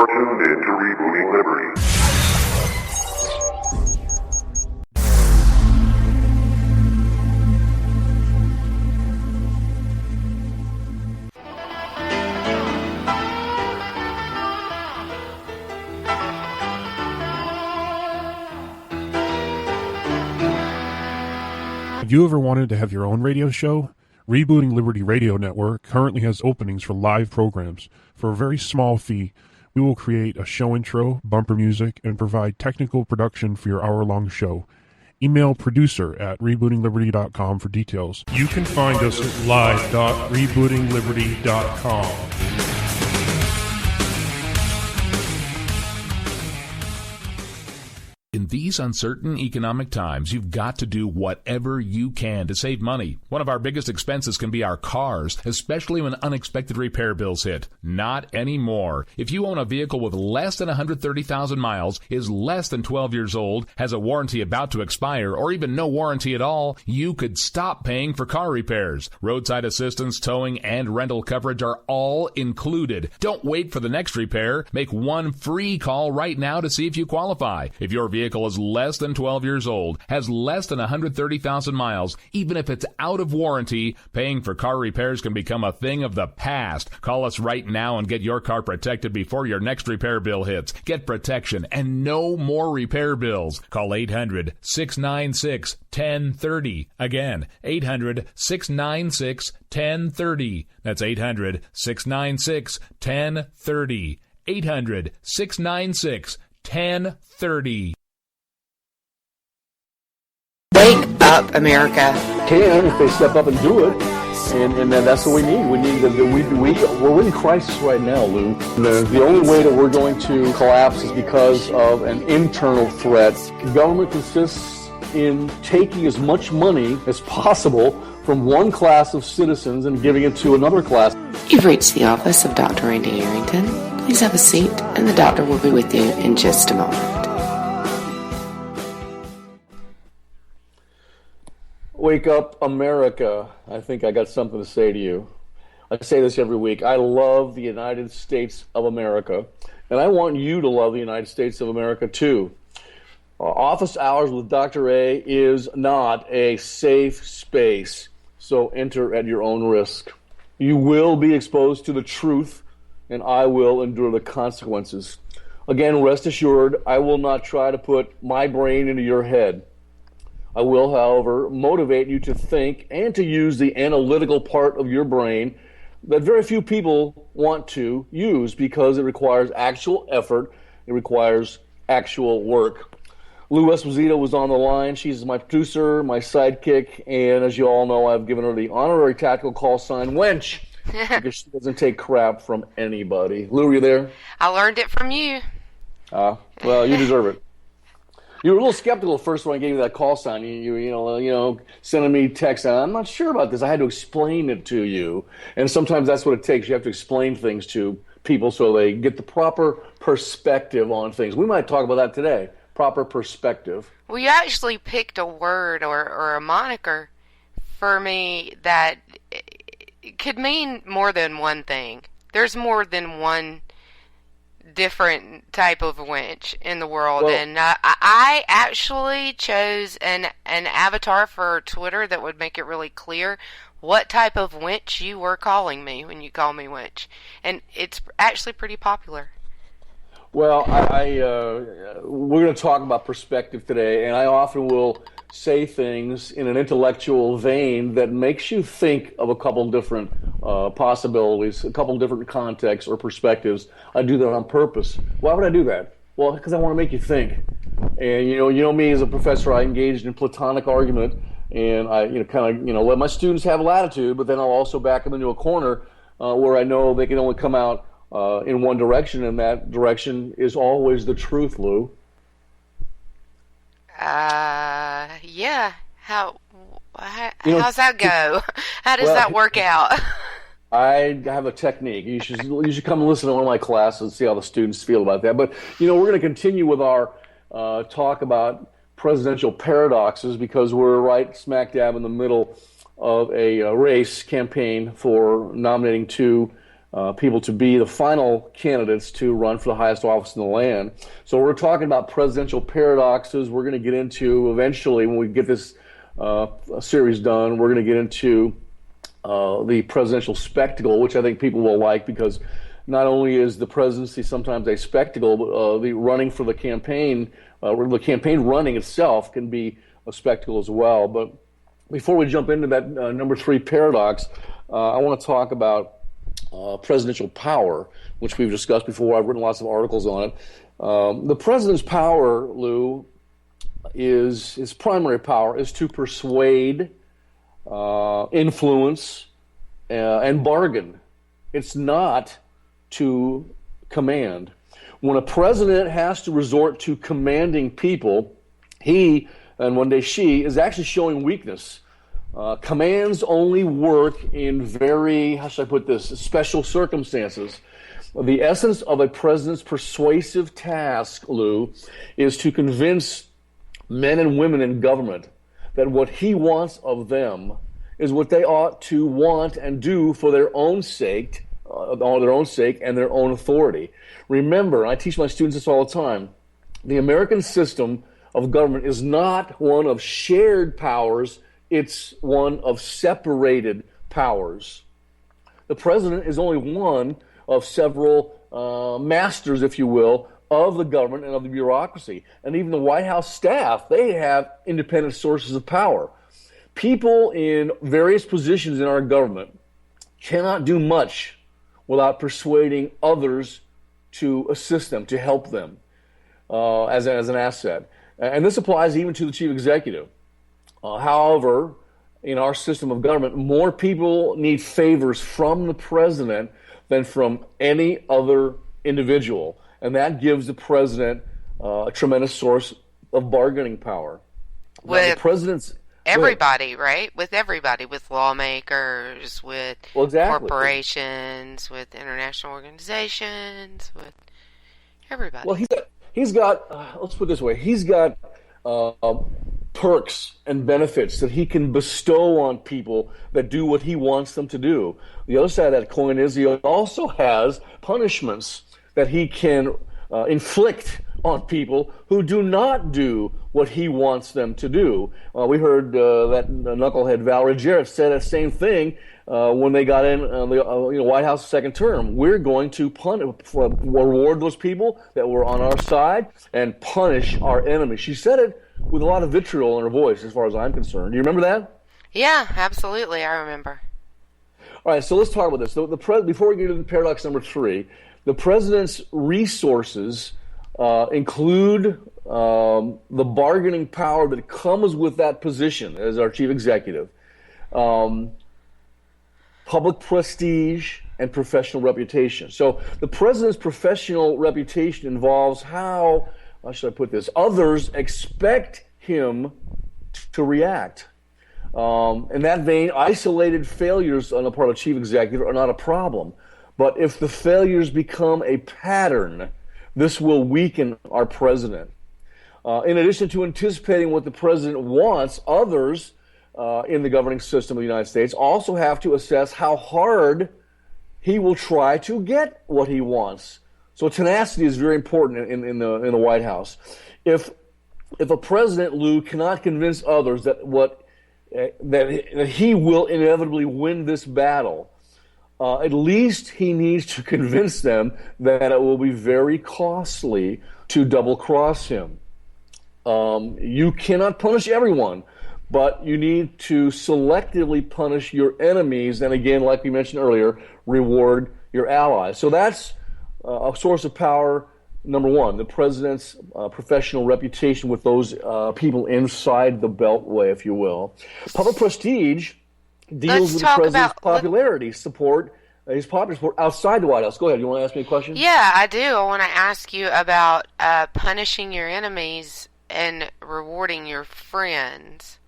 You're tuned in to Rebooting Liberty. Have you ever wanted to have your own radio show? Rebooting Liberty Radio Network currently has openings for live programs. For a very small fee, we will create a show intro, bumper music, and provide technical production for your hour-long show. Email producer@rebootingliberty.com for details. You can find us at live.rebootingliberty.com. In these uncertain economic times, you've got to do whatever you can to save money. One of our biggest expenses can be our cars, especially when unexpected repair bills hit. Not anymore. If you own a vehicle with less than 130,000 miles, is less than 12 years old, has a warranty about to expire, or even no warranty at all, you could stop paying for car repairs. Roadside assistance, towing, and rental coverage are all included. Don't wait for the next repair. Make one free call right now to see if you qualify. If your vehicle is less than 12 years old, has less than 130,000 miles, even if it's out of warranty, paying for car repairs can become a thing of the past. Call us right now and get your car protected before your next repair bill hits. Get protection and no more repair bills. Call 800-696-1030. Again, 800-696-1030. That's 800-696-1030. 800-696-1030. Wake up, America. Can if they step up and do it, and that's what we need. We need we're in crisis right now, Lou. The only way that we're going to collapse is because of an internal threat. Government consists in taking as much money as possible from one class of citizens and giving it to another class. You've reached the office of Dr. Randy Arrington. Please have a seat, and the doctor will be with you in just a moment. Wake up, America. I think I got something to say to you. I say this every week. I love the United States of America, and I want you to love the United States of America too. Office Hours with Dr. A is not a safe space, so enter at your own risk. You will be exposed to the truth, and I will endure the consequences. Again, rest assured, I will not try to put my brain into your head. I will, however, motivate you to think and to use the analytical part of your brain that very few people want to use because it requires actual effort, it requires actual work. Lou Esposito was on the line. She's my producer, my sidekick, and as you all know, I've given her the honorary tactical call sign, Wench, because she doesn't take crap from anybody. Lou, are you there? I learned it from you. Well, you deserve it. You were a little skeptical at first when I gave you that call sign. You know, sending me texts. I'm not sure about this. I had to explain it to you, and sometimes that's what it takes. You have to explain things to people so they get the proper perspective on things. We might talk about that today. Proper perspective. Well, you actually picked a word or a moniker for me that could mean more than one thing. There's more than one different type of winch in the world, well, and I actually chose an avatar for Twitter that would make it really clear what type of winch you were calling me when you call me winch, and it's actually pretty popular. Well, we're going to talk about perspective today, and I often will say things in an intellectual vein that makes you think of a couple different possibilities, a couple different contexts or perspectives. I do that on purpose. Why would I do that? Well, because I want to make you think. And you know me as a professor, I engaged in Platonic argument, and I let my students have latitude, but then I'll also back them into a corner where I know they can only come out in one direction, and that direction is always the truth, Lou. Yeah. How's that go? How does that work out? I have a technique. You should come and listen to one of my classes and see how the students feel about that. But, we're going to continue with our talk about presidential paradoxes because we're right smack dab in the middle of a race campaign for nominating two people to be the final candidates to run for the highest office in the land. So we're talking about presidential paradoxes. We're going to get into eventually, when we get this series done, we're going to get into the presidential spectacle, which I think people will like, because not only is the presidency sometimes a spectacle, but the running for the campaign running itself can be a spectacle as well. But before we jump into that number 3 paradox, I want to talk about presidential power, which we've discussed before. I've written lots of articles on it. The president's power, Lou, his primary power is to persuade, influence, and bargain. It's not to command. When a president has to resort to commanding people, he, and one day she, is actually showing weakness. Commands only work in very, how should I put this, special circumstances. The essence of a president's persuasive task, Lou, is to convince men and women in government that what he wants of them is what they ought to want and do for their own sake, and their own authority. Remember, I teach my students this all the time, the American system of government is not one of shared powers, it's one of separated powers. The president is only one of several masters, if you will, of the government and of the bureaucracy. And even the White House staff, they have independent sources of power. People in various positions in our government cannot do much without persuading others to assist them, to help them as an asset. And this applies even to the chief executive. However, in our system of government, more people need favors from the president than from any other individual. And that gives the president a tremendous source of bargaining power. With the president's everybody, right? With everybody, with lawmakers, with corporations, with international organizations, with everybody. Well, he's got let's put it this way, he's got perks and benefits that he can bestow on people that do what he wants them to do. The other side of that coin is he also has punishments that he can inflict on people who do not do what he wants them to do. We heard that knucklehead Valerie Jarrett said that same thing when they got in the White House second term. We're going to reward those people that were on our side and punish our enemies. She said it with a lot of vitriol in her voice, as far as I'm concerned. Do you remember that? Yeah, absolutely. I remember. All right, so let's talk about this. Before we get into paradox number 3, the president's resources include the bargaining power that comes with that position as our chief executive, public prestige, and professional reputation. So the president's professional reputation involves how should I put this, others expect him to react. In that vein, isolated failures on the part of the chief executive are not a problem. But if the failures become a pattern, this will weaken our president. In addition to anticipating what the president wants, others in the governing system of the United States also have to assess how hard he will try to get what he wants. So tenacity is very important in the White House. If a president, Lou, cannot convince others that he will inevitably win this battle, at least he needs to convince them that it will be very costly to double-cross him. You cannot punish everyone, but you need to selectively punish your enemies, and again, like we mentioned earlier, reward your allies. So that's a source of power, number 1, the president's professional reputation with those people inside the beltway, if you will. Public prestige deals with the president's popularity support, his popular support outside the White House. Go ahead. You want to ask me a question? Yeah, I do. I want to ask you about punishing your enemies and rewarding your friends.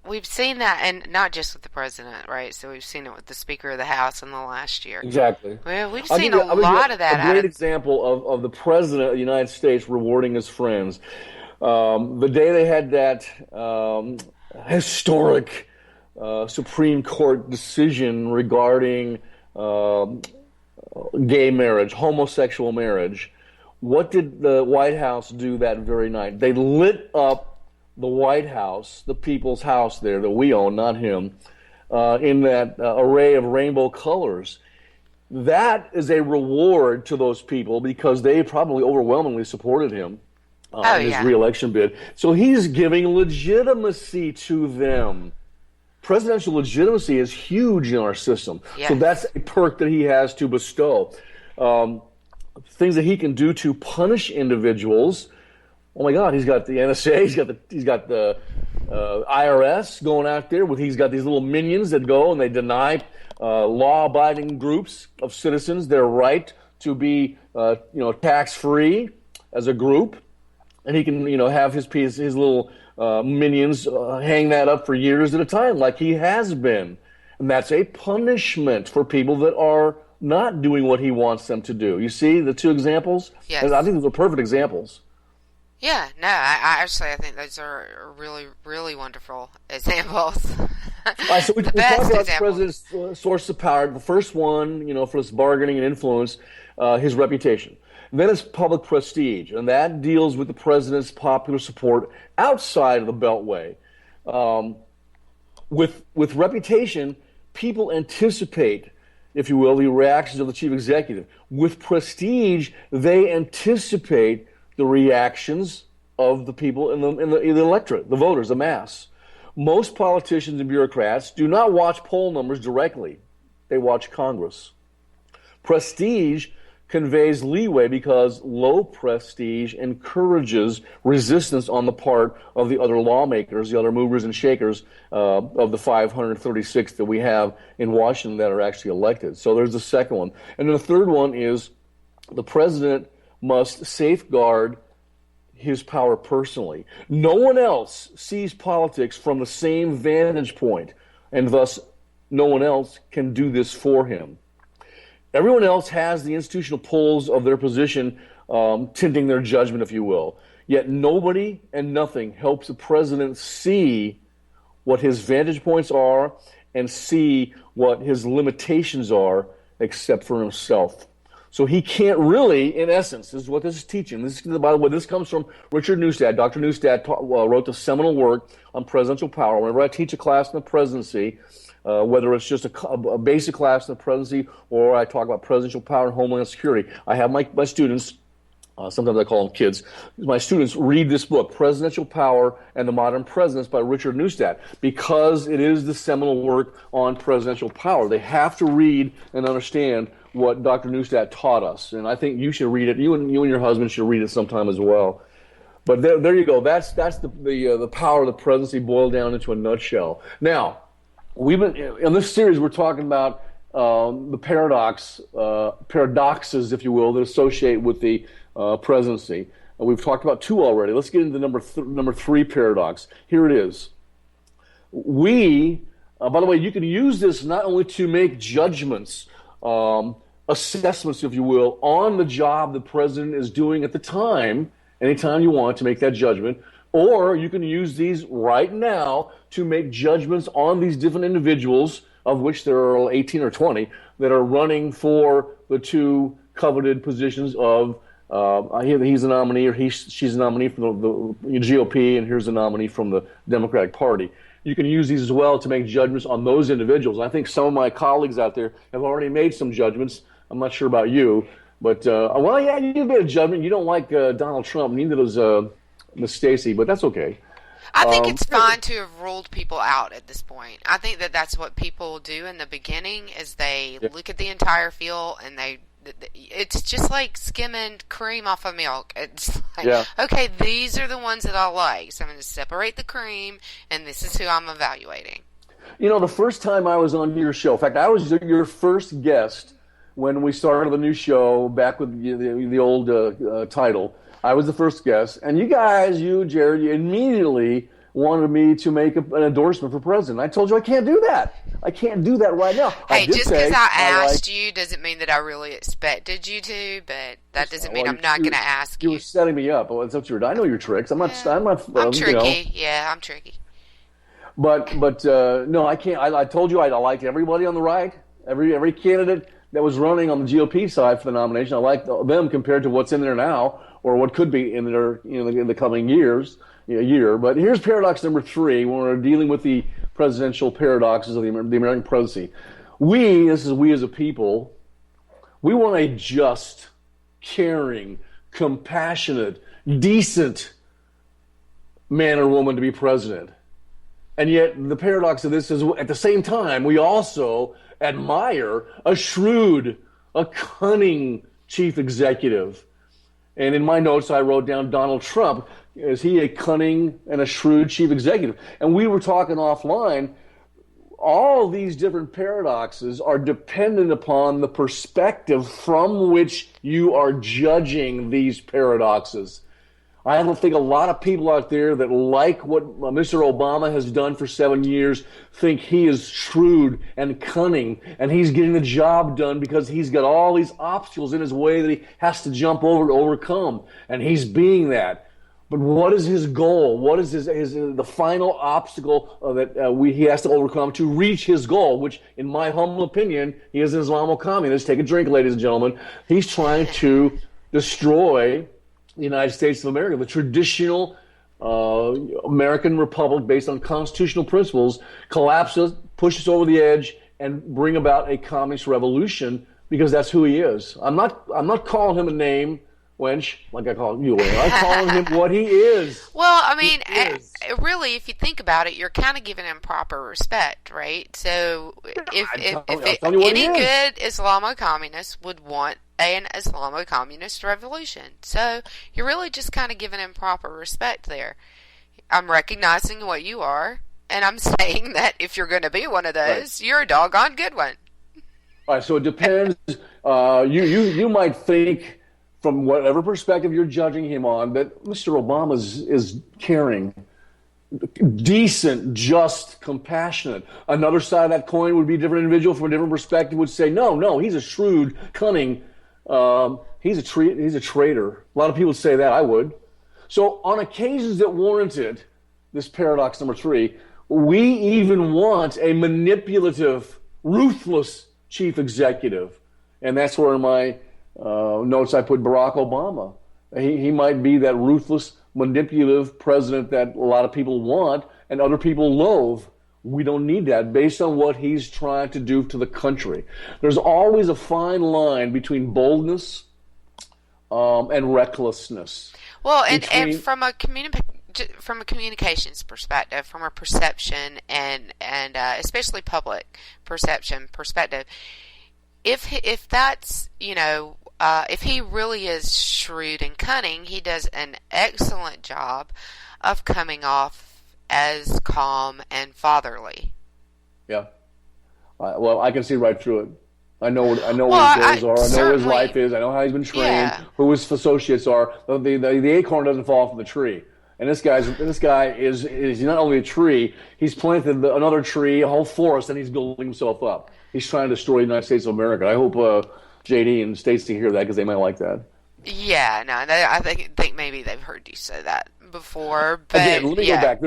We've seen that, and not just with the president, right? So we've seen it with the Speaker of the House in the last year. Exactly. Well, we've seen a lot of that. A great example of the president of the United States rewarding his friends. The day they had that historic Supreme Court decision regarding gay marriage, homosexual marriage. What did the White House do that very night? They lit up the White House, the people's house there that we own, not him, in that array of rainbow colors. That is a reward to those people because they probably overwhelmingly supported him in his reelection bid. So he's giving legitimacy to them. Presidential legitimacy is huge in our system. Yes. So that's a perk that he has to bestow. Things that he can do to punish individuals. Oh my God, he's got the NSA, he's got the IRS going out there he's got these little minions that go and they deny law-abiding groups of citizens their right to be tax-free as a group, and he can have his little minions hang that up for years at a time, like he has been, and that's a punishment for people that are not doing what he wants them to do. You see the two examples? Yes. And I think those are perfect examples. Yeah, no, I think those are really, really wonderful examples. So we talked about the president's source of power. The first one, for his bargaining and influence, his reputation. Then it's public prestige, and that deals with the president's popular support outside of the Beltway. With reputation, people anticipate, if you will, the reactions of the chief executive. With prestige, they anticipate the reactions of the people in the electorate, the voters, the mass. Most politicians and bureaucrats do not watch poll numbers directly. They watch Congress. Prestige conveys leeway because low prestige encourages resistance on the part of the other lawmakers, the other movers and shakers of the 536 that we have in Washington that are actually elected. So there's the second one. And then the third one is the president must safeguard his power personally. No one else sees politics from the same vantage point, and thus no one else can do this for him. Everyone else has the institutional pulls of their position tinting their judgment, if you will. Yet nobody and nothing helps the president see what his vantage points are and see what his limitations are except for himself. So he can't really, in essence, this is what this is teaching. By the way, this comes from Richard Neustadt. Dr. Neustadt wrote the seminal work on presidential power. Whenever I teach a class in the presidency, whether it's just a basic class in the presidency or I talk about presidential power and homeland security, I have my students, sometimes I call them kids, my students read this book, Presidential Power and the Modern Presidents by Richard Neustadt, because it is the seminal work on presidential power. They have to read and understand what Dr. Neustadt taught us, and I think you should read it. You and your husband should read it sometime as well. But there you go. That's the power of the presidency boiled down into a nutshell. Now, we've been in this series. We're talking about the paradoxes, if you will, that associate with the presidency. We've talked about two already. Let's get into number three paradox. Here it is. By the way, you can use this not only to make judgments, assessments, if you will, on the job the president is doing at the time, anytime you want to make that judgment, or you can use these right now to make judgments on these different individuals, of which there are 18 or 20, that are running for the two coveted positions of he's a nominee or she's a nominee from the GOP, and here's a nominee from the Democratic Party. You can use these as well to make judgments on those individuals. I think some of my colleagues out there have already made some judgments. I'm not sure about you, but you made a judgment. You don't like Donald Trump, neither does Miss Stacy, but that's okay. I think it's fine to have ruled people out at this point. I think that that's what people do in the beginning is they look at the entire field and it's just like skimming cream off of milk. It's like, okay, these are the ones that I like, so I'm going to separate the cream, and this is who I'm evaluating. You know, the first time I was on your show, in fact, I was your first guest when we started the new show back with the old title. I was the first guest, and you guys, Jared, you immediately wanted me to make an endorsement for president. I told you I can't do that. I can't do that right now. Hey, just because I asked you doesn't mean that I really expected you to, but that doesn't mean I'm not going to ask you. You were setting me up. Well, it's up to you. I know your tricks. I'm not. I'm tricky. I'm tricky. But no, I can't. I told you I liked everybody on the right, every candidate that was running on the GOP side for the nomination. I liked them compared to what's in there now or what could be in there, in the coming years. But here's paradox number 3 when we're dealing with the presidential paradoxes of the American presidency. We as a people, we want a just, caring, compassionate, decent man or woman to be president. And yet the paradox of this is at the same time, we also admire a shrewd, a cunning chief executive. And in my notes, I wrote down Donald Trump. Is he a cunning and a shrewd chief executive? And we were talking offline. All these different paradoxes are dependent upon the perspective from which you are judging these paradoxes. I don't think a lot of people out there that like what Mr. Obama has done for 7 years think he is shrewd and cunning and he's getting the job done because he's got all these obstacles in his way that he has to jump over to overcome, and he's being that. But what is his goal? What is the final obstacle that he has to overcome to reach his goal, which, in my humble opinion, he is an Islamo-communist. Take a drink, ladies and gentlemen. He's trying to destroy the United States of America, the traditional American republic based on constitutional principles, collapses, pushes over the edge, and bring about a communist revolution because that's who he is. I'm not calling him a name, wench, like I call you. I'm calling him what he is. Well, I mean, really, if you think about it, you're kind of giving him proper respect, right? So if any good Islamo-communist would want an Islamo-communist revolution. So you're really just kind of giving him proper respect there. I'm recognizing what you are, and I'm saying that if you're going to be one of those, you're a doggone good one. All right, so it depends. You might think, from whatever perspective you're judging him on, that Mr. Obama is caring, decent, just, compassionate. Another side of that coin would be a different individual from a different perspective would say, no, he's a shrewd, cunning, he's a traitor. A lot of people would say that. I would. So on occasions that warrant it, this paradox number 3, we even want a manipulative, ruthless chief executive. And that's where in my notes I put Barack Obama. He might be that ruthless, manipulative president that a lot of people want and other people loathe. We don't need that based on what he's trying to do to the country. There's always a fine line between boldness and recklessness. Well, and from a communications perspective, from a perception and especially public perception perspective, if that's, if he really is shrewd and cunning, he does an excellent job of coming off as calm and fatherly. Yeah. Well, I can see right through it. I know what his goals are. I know what his life is. I know how he's been trained. Yeah. Who his associates are. The acorn doesn't fall from the tree. And this guy is not only a tree. He's planted another tree, a whole forest, and he's building himself up. He's trying to destroy the United States of America. I hope JD and Stacey hear that because they might like that. Yeah, no, I think maybe they've heard you say that before. But again, let me go back.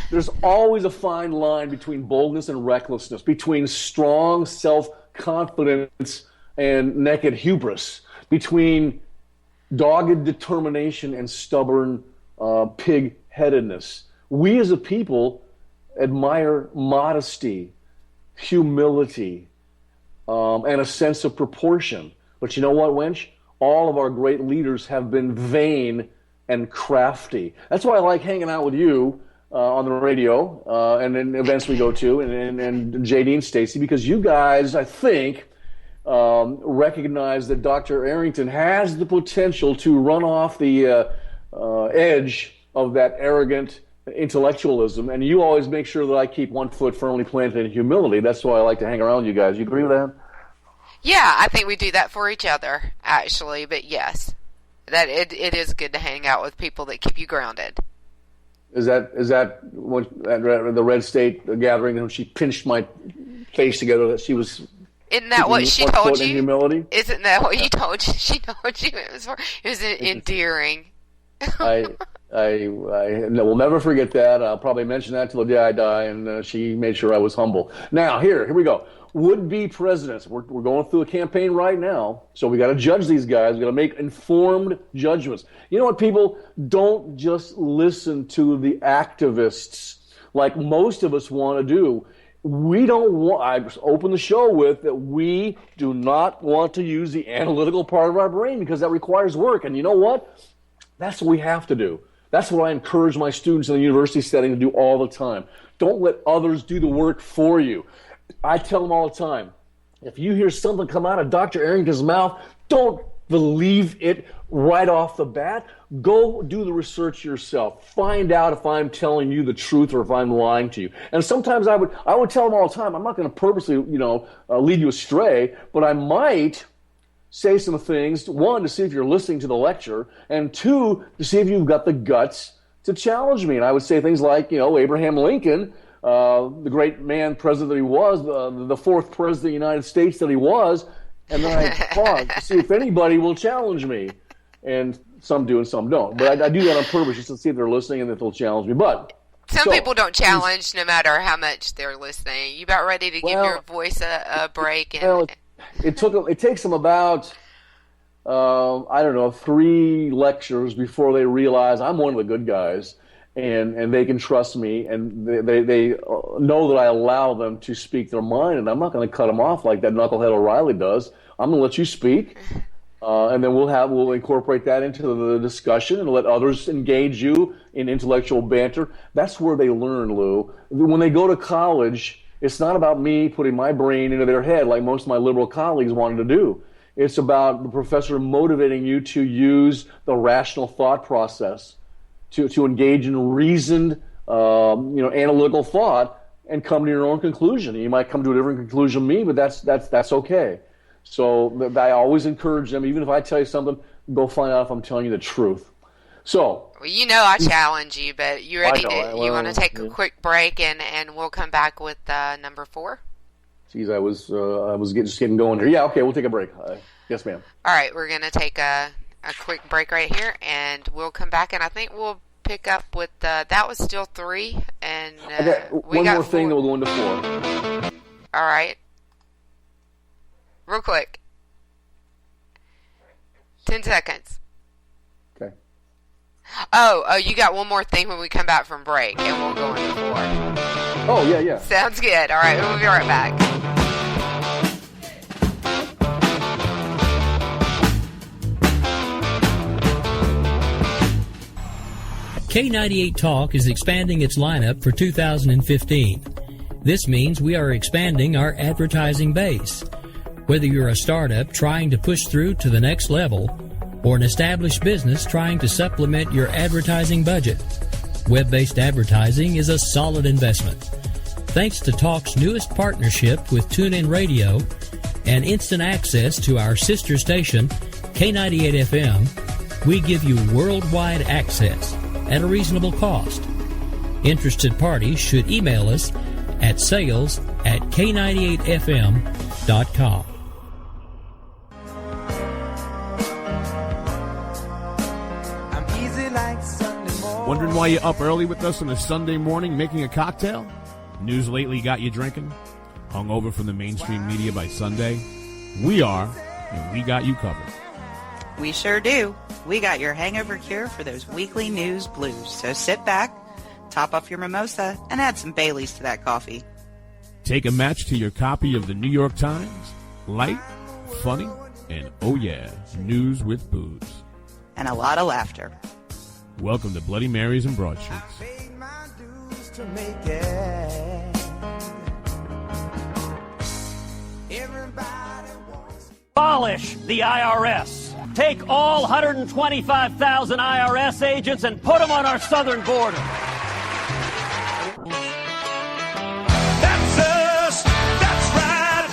There's always a fine line between boldness and recklessness, between strong self-confidence and naked hubris, between dogged determination and stubborn pig-headedness. We as a people admire modesty, humility, and a sense of proportion. But you know what, wench? All of our great leaders have been vain and crafty. That's why I like hanging out with you on the radio and in events we go to, and JD and Stacey, because you guys, I think, recognize that Dr. Arrington has the potential to run off the edge of that arrogant intellectualism, and you always make sure that I keep one foot firmly planted in humility. That's why I like to hang around with you guys. You agree with that? Yeah, I think we do that for each other, actually. But yes, that it is good to hang out with people that keep you grounded. Is that what at the Red State gathering when she pinched my face together that she was? Isn't that what she told you? Humility? Isn't that what you told you? She told you it was endearing. I I will never forget that. I'll probably mention that till the day I die, and she made sure I was humble. Now, here we go. Would-be presidents. We're going through a campaign right now, so we got to judge these guys. We got to make informed judgments. You know what, people? Don't just listen to the activists like most of us want to do. We don't want, I opened the show with that we do not want to use the analytical part of our brain because that requires work. And you know what? That's what we have to do. That's what I encourage my students in the university setting to do all the time. Don't let others do the work for you. I tell them all the time, if you hear something come out of Dr. Arrington's mouth, don't believe it right off the bat. Go do the research yourself. Find out if I'm telling you the truth or if I'm lying to you. And sometimes I would tell them all the time, I'm not going to purposely, lead you astray, but I might say some things, one, to see if you're listening to the lecture, and two, to see if you've got the guts to challenge me. And I would say things like, Abraham Lincoln, the great man, president that he was, the fourth president of the United States that he was, and then I pause to see if anybody will challenge me. And some do and some don't. But I do that on purpose just to see if they're listening and if they'll challenge me. But some people don't challenge no matter how much they're listening. You about ready to give your voice a break? And it takes them about, 3 lectures before they realize I'm one of the good guys. And they can trust me, and they know that I allow them to speak their mind, and I'm not going to cut them off like that knucklehead O'Reilly does. I'm going to let you speak, and then we'll incorporate that into the discussion and let others engage you in intellectual banter. That's where they learn, Lou. When they go to college, it's not about me putting my brain into their head like most of my liberal colleagues wanted to do. It's about the professor motivating you to use the rational thought process. To engage in reasoned, analytical thought and come to your own conclusion. You might come to a different conclusion than me, but that's okay. So I always encourage them, even if I tell you something, go find out if I'm telling you the truth. So, well, I challenge you, but you ready? You want to take a quick break, and we'll come back with number 4. Geez, I was just getting going here. Yeah, okay, we'll take a break. Yes, ma'am. All right, we're gonna take a quick break right here, and we'll come back, and I think we'll pick up with that was still 3, and we got one more thing that we'll go into 4. All right, real quick, 10 seconds. Okay. Oh, you got one more thing when we come back from break, and we'll go into 4. Oh yeah. Sounds good. All right, we'll be right back. K98 Talk is expanding its lineup for 2015. This means we are expanding our advertising base. Whether you're a startup trying to push through to the next level or an established business trying to supplement your advertising budget, web-based advertising is a solid investment. Thanks to Talk's newest partnership with TuneIn Radio and instant access to our sister station, K98 FM, we give you worldwide access at a reasonable cost. Interested parties should email us at sales@k98fm.com. Wondering why you're up early with us on a Sunday morning making a cocktail? News lately got you drinking? Hung over from the mainstream media by Sunday? We are, and we got you covered. We sure do. We got your hangover cure for those weekly news blues. So sit back, top off your mimosa, and add some Baileys to that coffee. Take a match to your copy of the New York Times. Light, funny, and oh yeah, news with booze. And a lot of laughter. Welcome to Bloody Marys and Broadsheets. Abolish the IRS. Take all 125,000 IRS agents and put them on our southern border. That's us. That's right.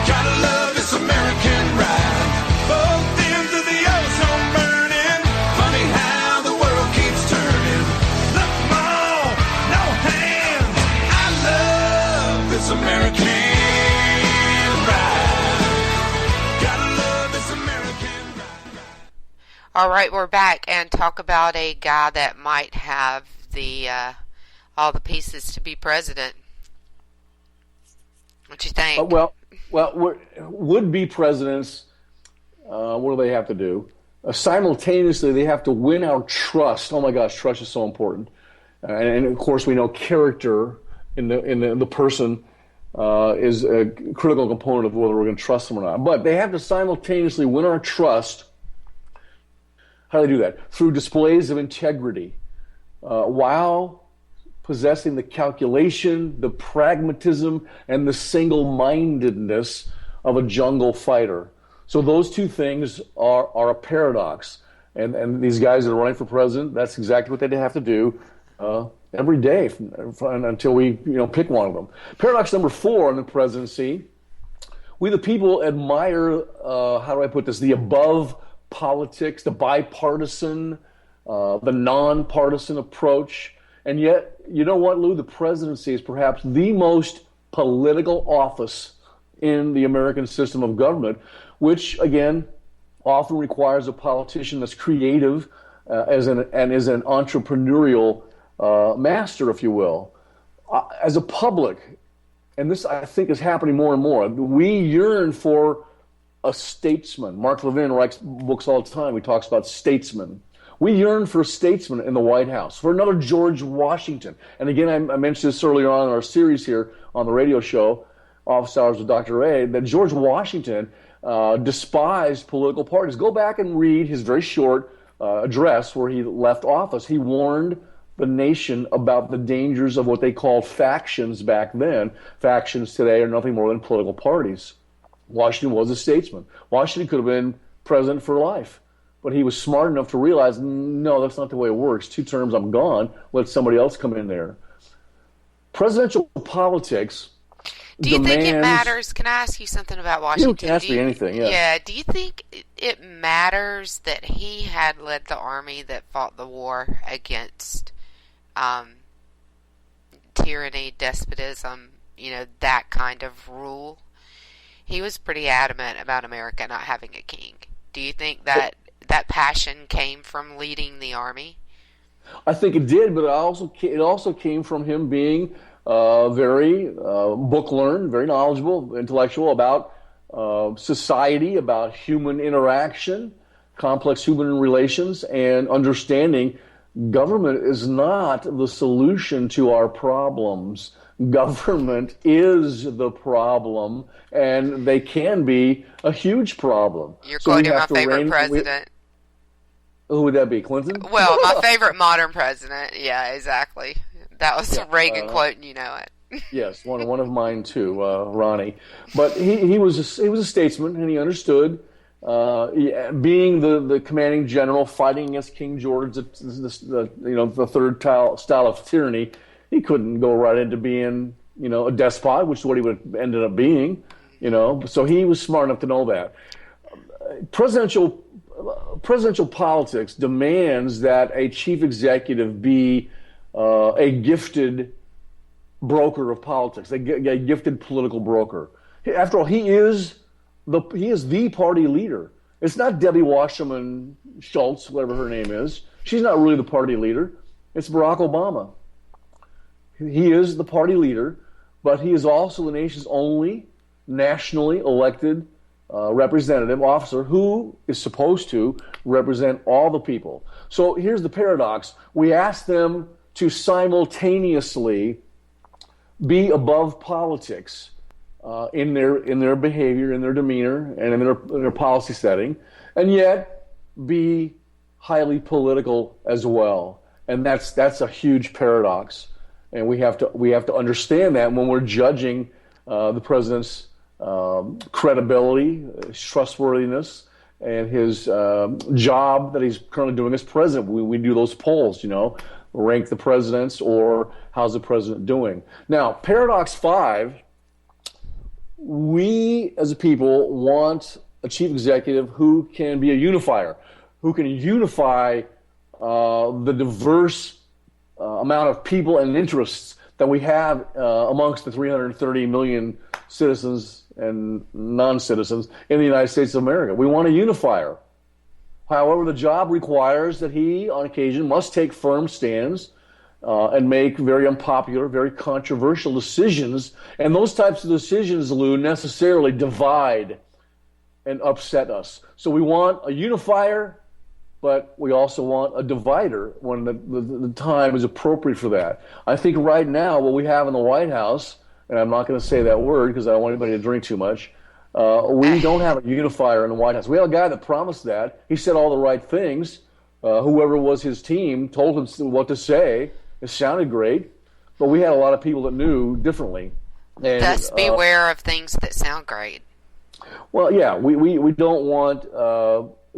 Gotta love this American ride. Both ends of the ozone burning. Funny how the world keeps turning. Look, Mom, no hands. I love this American ride. Gotta love this American ride. All right, we're back and talk about a guy that might have the all the pieces to be president. What you think? Would-be presidents, what do they have to do? Simultaneously, they have to win our trust. Oh my gosh, trust is so important. And of course, we know character in the person is a critical component of whether we're going to trust them or not. But they have to simultaneously win our trust. How do they do that? Through displays of integrity, while possessing the calculation, the pragmatism, and the single-mindedness of a jungle fighter. So those two things are a paradox. And these guys that are running for president, that's exactly what they have to do every day until we pick one of them. Paradox number 4 in the presidency, we the people admire, how do I put this, the above politics, the bipartisan, the nonpartisan approach. And yet, you know what, Lou? The presidency is perhaps the most political office in the American system of government, which, again, often requires a politician that's creative and is an entrepreneurial master, if you will. As a public, and this, I think, is happening more and more, we yearn for a statesman. Mark Levin writes books all the time. He talks about statesmen. We yearn for a statesman in the White House, for another George Washington. And again, I mentioned this earlier on in our series here on the radio show, Office Hours with Dr. Ray, that George Washington despised political parties. Go back and read his very short address where he left office. He warned the nation about the dangers of what they called factions back then. Factions today are nothing more than political parties. Washington was a statesman. Washington could have been president for life. But he was smart enough to realize, no, that's not the way it works. 2 terms, I'm gone. Let somebody else come in there. Presidential politics Do you think it matters? Can I ask you something about Washington? You can ask me anything, yeah. Yeah, do you think it matters that he had led the army that fought the war against tyranny, despotism, that kind of rule? He was pretty adamant about America not having a king. Do you think that passion came from leading the army? I think it did, but it also came from him being very book learned, very knowledgeable, intellectual about society, about human interaction, complex human relations, and understanding government is not the solution to our problems. Government is the problem, and they can be a huge problem. You're quoting my favorite president. Who would that be, Clinton? Well, my favorite modern president. Yeah, exactly. That was a Reagan quote, and you know it. Yes, one of mine too, Ronnie. But he was a statesman, and he understood. Being the commanding general, fighting against King George, the third style of tyranny, he couldn't go right into being a despot, which is what he would have ended up being. So he was smart enough to know that. Presidential politics demands that a chief executive be a gifted broker of politics, a gifted political broker. After all, he is the party leader. It's not Debbie Wasserman Schultz, whatever her name is. She's not really the party leader. It's Barack Obama. He is the party leader, but he is also the nation's only nationally elected representative officer who is supposed to represent all the people. So here's the paradox. We ask them to simultaneously be above politics in their behavior, in their demeanor, and in their policy setting, and yet be highly political as well. And that's a huge paradox. And we have to understand that when we're judging the president's credibility, his trustworthiness, and his job that he's currently doing as president. We do those polls, rank the presidents or how's the president doing. Now, paradox 5, we as a people want a chief executive who can be a unifier, who can unify the diverse amount of people and interests that we have amongst the 330 million citizens and non-citizens in the United States of America. We want a unifier. However, the job requires that he, on occasion, must take firm stands and make very unpopular, very controversial decisions. And those types of decisions, Lou, necessarily divide and upset us. So we want a unifier, but we also want a divider when the time is appropriate for that. I think right now what we have in the White House, and I'm not going to say that word because I don't want anybody to drink too much, we don't have a unifier in the White House. We have a guy that promised that. He said all the right things. Whoever was his team told him what to say. It sounded great, but we had a lot of people that knew differently. And, thus, beware of things that sound great. Well, yeah, we don't want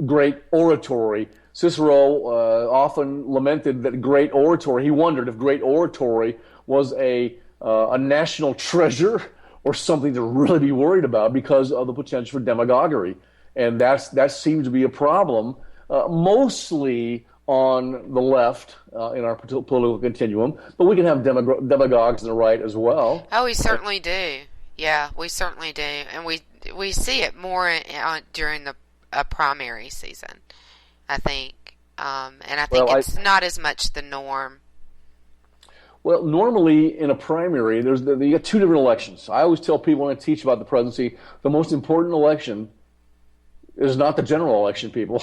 great oratory. Cicero often lamented that great oratory. He wondered if great oratory was a national treasure or something to really be worried about because of the potential for demagoguery. And that seems to be a problem, mostly on the left in our political continuum. But we can have demagogues on the right as well. Oh, we certainly do. Yeah, we certainly do. And we see it more during the primary season, I think. And I think it's not as much the norm. Well, normally in a primary, you get two different elections. I always tell people when I teach about the presidency, the most important election is not the general election, people.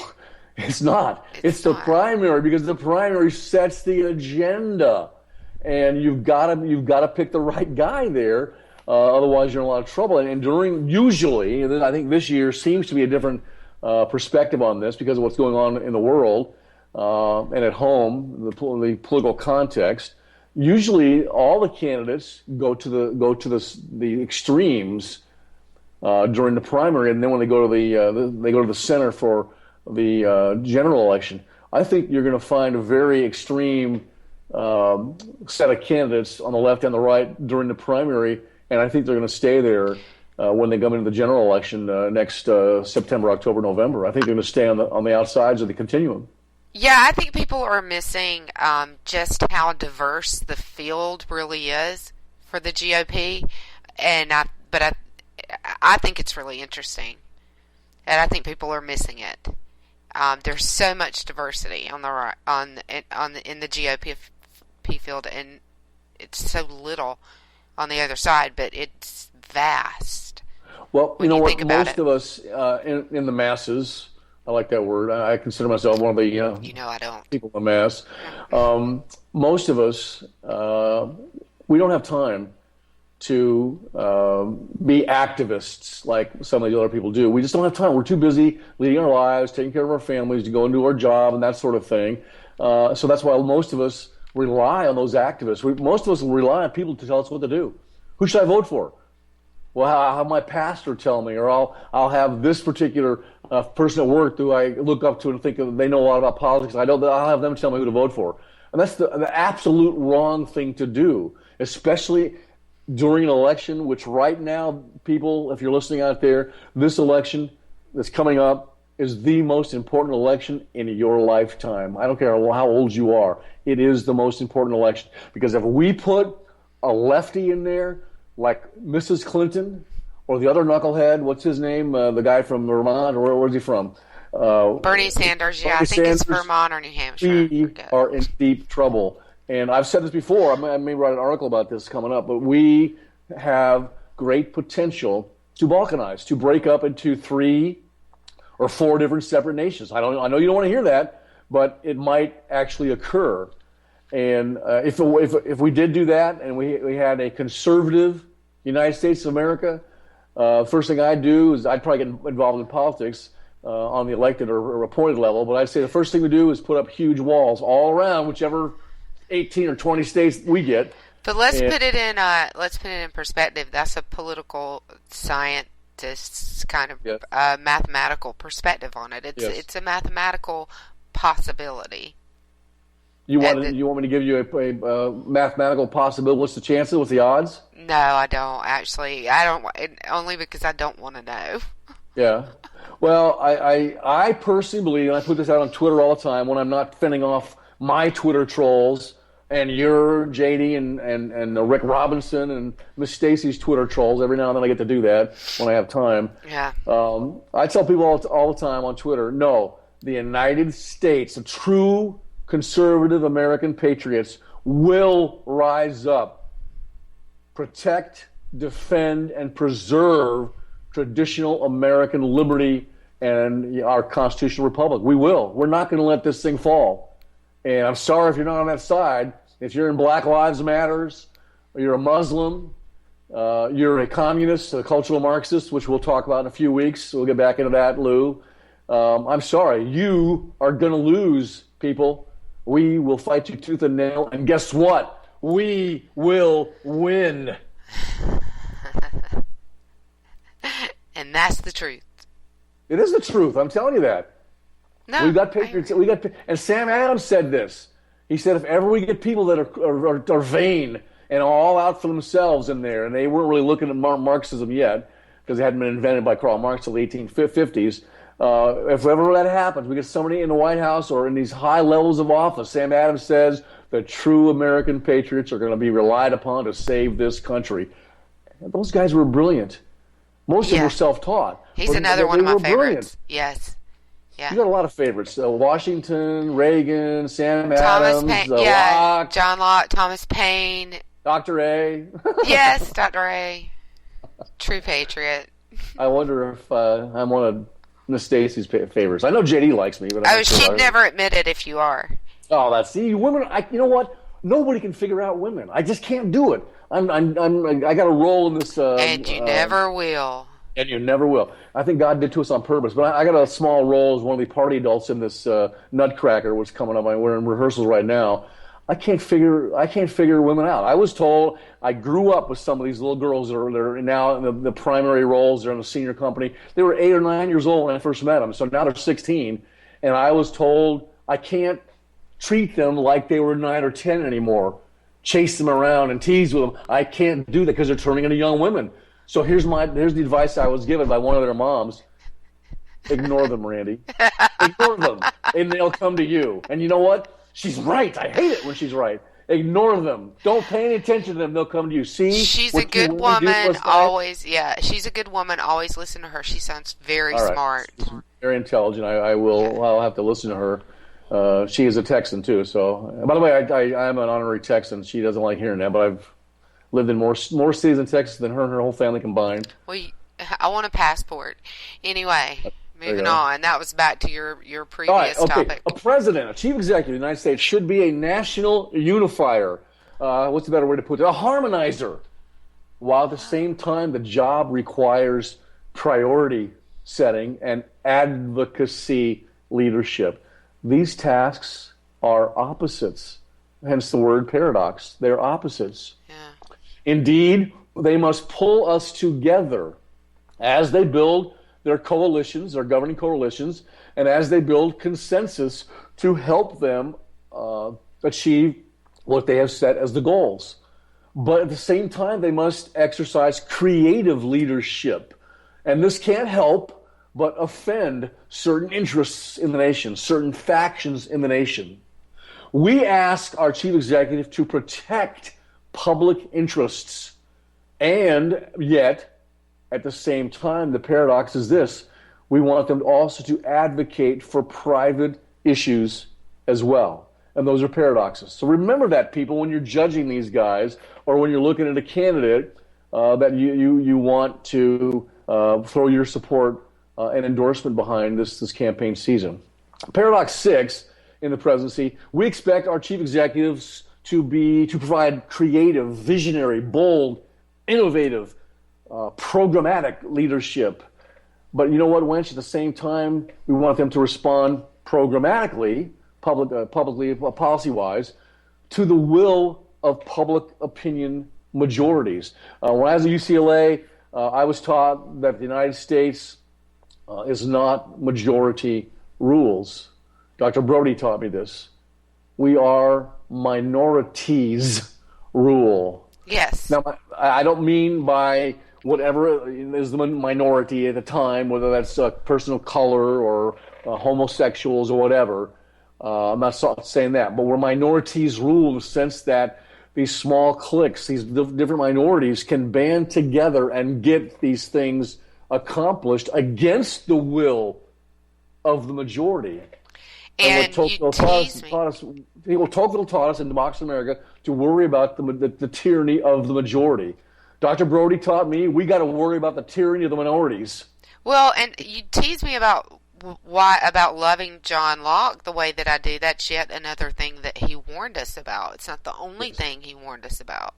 It's not. It's the primary, because the primary sets the agenda, and you've got to pick the right guy there. Otherwise, you're in a lot of trouble. And usually, I think this year seems to be a different perspective on this because of what's going on in the world and at home, the political context. Usually, all the candidates go to the extremes during the primary, and then when they go to the center for the general election. I think you're going to find a very extreme set of candidates on the left and the right during the primary, and I think they're going to stay there when they come into the general election next September, October, November. I think they're going to stay on the outsides of the continuum. Yeah, I think people are missing just how diverse the field really is for the GOP, but I think it's really interesting, and I think people are missing it. There's so much diversity on the right, in the GOP field, and it's so little on the other side, but it's vast. Well, you know what? Most of us in the masses. I like that word. I consider myself one of the I don't. People in the mass. Most of us, we don't have time to be activists like some of the other people do. We just don't have time. We're too busy leading our lives, taking care of our families, to go and do our job and that sort of thing. So that's why most of us rely on those activists. Most of us rely on people to tell us what to do. Who should I vote for? Well, I'll have my pastor tell me, or I'll have this particular person at work who I look up to and think they know a lot about politics. I'll have them tell me who to vote for. And that's the absolute wrong thing to do, especially during an election, which right now, people, if you're listening out there, this election that's coming up is the most important election in your lifetime. I don't care how old you are. It is the most important election. Because if we put a lefty in there, like Mrs. Clinton, or the other knucklehead, what's his name? The guy from Vermont, or where's he from? Bernie Sanders, I think it's Vermont or New Hampshire. We are in deep trouble. And I've said this before, I may write an article about this coming up, but we have great potential to balkanize, to break up into 3 or 4 different separate nations. I know you don't want to hear that, but it might actually occur. And if we did do that, and we had a conservative United States of America, first thing I'd do is I'd probably get involved in politics on the elected or appointed level, but I'd say the first thing to do is put up huge walls all around whichever 18 or 20 states we get. But let's put it in perspective. That's a political scientist's kind of mathematical perspective on it. It's a mathematical possibility. You want me to give you a mathematical possibility? What's the chances? What's the odds? No, I don't actually. I don't, only because I don't want to know. Yeah. Well, I personally believe, and I put this out on Twitter all the time when I'm not fending off my Twitter trolls and your JD and Rick Robinson and Miss Stacy's Twitter trolls. Every now and then I get to do that when I have time. Yeah. I tell people all the time on Twitter, no, the United States, the true conservative American patriots, will rise up, protect, defend, and preserve traditional American liberty and our constitutional republic. We will. We're not going to let this thing fall. And I'm sorry if you're not on that side. If you're in Black Lives Matters, or you're a Muslim, you're a communist, a cultural Marxist, which we'll talk about in a few weeks. We'll get back into that, Lou. I'm sorry. You are going to lose, people. We will fight you tooth and nail. And guess what? We will win. And that's the truth. It is the truth. I'm telling you that. No, we got patriots. And Sam Adams said this. He said, if ever we get people that are vain and all out for themselves in there, and they weren't really looking at Marxism yet because it hadn't been invented by Karl Marx until the 1850s. If ever that happens, we get somebody in the White House or in these high levels of office, Sam Adams says the true American patriots are going to be relied upon to save this country. And those guys were brilliant. Most of them were self-taught. He's another one of my favorites. Brilliant. Yes. Yeah. You got a lot of favorites. Washington, Reagan, Sam Thomas Adams, Locke, John Locke, Thomas Paine. Dr. A. Yes, Dr. A. True patriot. I wonder if I'm one of Miss Stacy's favorites. I know JD likes me, but she'd never admit it if you are. Oh, women. You know what? Nobody can figure out women. I just can't do it. I got to roll in this. And you never will. And you never will. I think God did to us on purpose. But I got a small role as one of the party adults in this Nutcracker, which is coming up. We're in rehearsals right now. I can't figure women out. I was told I grew up with some of these little girls that are now in the primary roles. They're in the senior company. They were 8 or 9 years old when I first met them. So now they're 16. And I was told I can't treat them like they were 9 or 10 anymore. Chase them around and tease with them. I can't do that because they're turning into young women. So here's the advice I was given by one of their moms. Ignore them, Randy. Ignore them, and they'll come to you. And you know what? She's right. I hate it when she's right. Ignore them. Don't pay any attention to them. They'll come to you. See? She's a good woman. Always, yeah. She's a good woman. Always listen to her. She sounds very smart. She's very intelligent. I'll have to listen to her. She is a Texan, too. So, by the way, I am an honorary Texan. She doesn't like hearing that, but I've lived in more cities in Texas than her and her whole family combined. Well, I want a passport. Anyway, moving on. That was back to your previous topic. A president, a chief executive of the United States should be a national unifier. What's the better way to put it? A harmonizer. While at the same time, the job requires priority setting and advocacy leadership. These tasks are opposites, hence the word paradox. They're opposites. Yeah. Indeed, they must pull us together as they build their coalitions, their governing coalitions, and as they build consensus to help them achieve what they have set as the goals. But at the same time, they must exercise creative leadership. And this can't help but offend certain interests in the nation, certain factions in the nation. We ask our chief executive to protect public interests, and yet, at the same time, the paradox is this: we want them also to advocate for private issues as well. And those are paradoxes. So remember that, people, when you're judging these guys, or when you're looking at a candidate that you want to throw your support and endorsement behind this campaign season. Paradox 6 in the presidency: we expect our chief executives to provide creative, visionary, bold, innovative, programmatic leadership. But you know what, Wench? At the same time, we want them to respond programmatically, publicly, policy-wise, to the will of public opinion majorities. When I was at UCLA, I was taught that the United States is not majority rules. Dr. Brody taught me this. We are minorities rule. Yes. Now, I don't mean by whatever is the minority at the time, whether that's a person of color or homosexuals or whatever. I'm not saying that, but we're minorities rule in the sense that these small cliques, these different minorities can band together and get these things accomplished against the will of the majority. And what Tocqueville taught us in Democracy in America to worry about the tyranny of the majority. Dr. Brody taught me we got to worry about the tyranny of the minorities. Well, and you tease me about loving John Locke the way that I do. That's yet another thing that he warned us about. It's not the only thing he warned us about.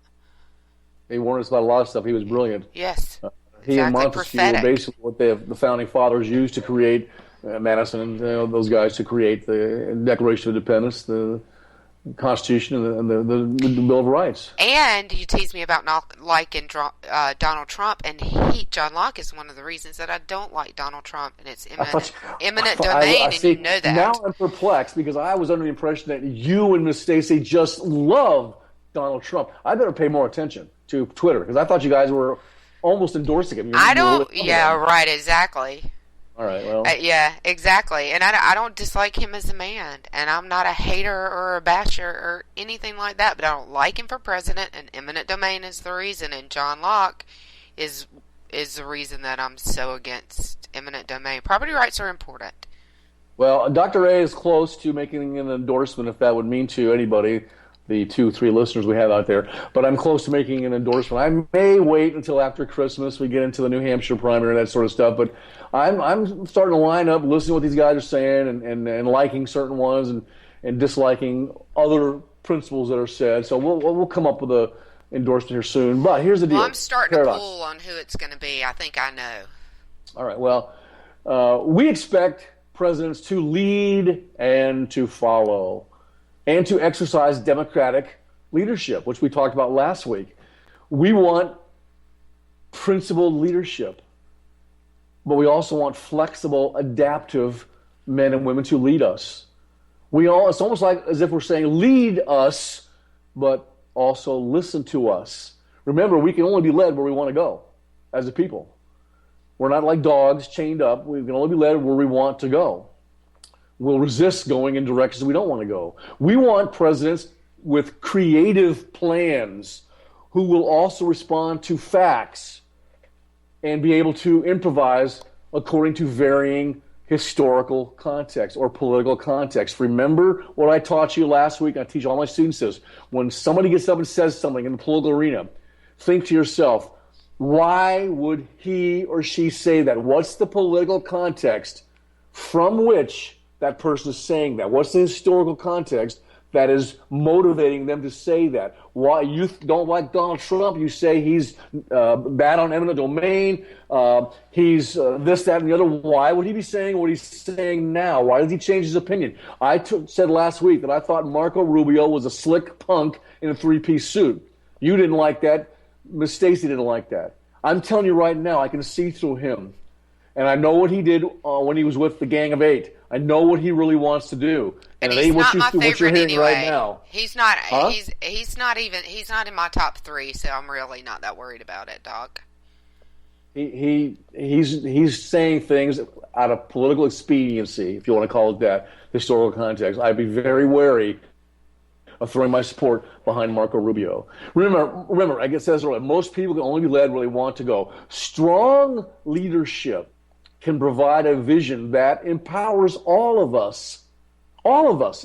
He warned us about a lot of stuff. He was brilliant. Yes. He and Montesquieu were basically what the founding fathers used to create, Madison and those guys, to create the Declaration of Independence, the Constitution, and the Bill of Rights. And you tease me about not liking Donald Trump, and John Locke is one of the reasons that I don't like Donald Trump, and it's eminent domain, and you know that. Now I'm perplexed because I was under the impression that you and Miss Stacy just love Donald Trump. I better pay more attention to Twitter because I thought you guys were almost endorsing him. Right, exactly. All right, well. Yeah, exactly. And I don't dislike him as a man, and I'm not a hater or a basher or anything like that, but I don't like him for president, and eminent domain is the reason, and John Locke is the reason that I'm so against eminent domain. Property rights are important. Well, Dr. A is close to making an endorsement, if that would mean to anybody, the 2-3 listeners we have out there, but I'm close to making an endorsement. I may wait until after Christmas, we get into the New Hampshire primary and that sort of stuff, but I'm starting to line up, listening to what these guys are saying, and liking certain ones and disliking other principles that are said. So we'll come up with a endorsement here soon. But here's the deal. Well, I'm starting to pull on who it's going to be. I think I know. All right. Well, we expect presidents to lead and to follow, and to exercise democratic leadership, which we talked about last week. We want principled leadership, but we also want flexible, adaptive men and women to lead us. It's almost like as if we're saying, lead us, but also listen to us. Remember, we can only be led where we want to go as a people. We're not like dogs chained up. We can only be led where we want to go. We'll resist going in directions we don't want to go. We want presidents with creative plans who will also respond to facts and be able to improvise according to varying historical context or political context. Remember what I taught you last week, I teach all my students this. When somebody gets up and says something in the political arena, think to yourself, why would he or she say that? What's the political context from which that person is saying that? What's the historical context that is motivating them to say that? Why you don't like Donald Trump? You say he's bad on eminent domain. He's this, that, and the other. Why would he be saying what he's saying now? Why did he change his opinion? I said last week that I thought Marco Rubio was a slick punk in a three-piece suit. You didn't like that. Miss Stacy didn't like that. I'm telling you right now, I can see through him. And I know what he did when he was with the Gang of Eight. I know what he really wants to do. And it ain't what you're hearing anyway. Right now. He's not. Huh? He's not even. He's not in my top 3. So I'm really not that worried about it, Doc. He's saying things out of political expediency, if you want to call it that, historical context. I'd be very wary of throwing my support behind Marco Rubio. Remember, I said this earlier, most people can only be led where they want to go. Strong leadership can provide a vision that empowers all of us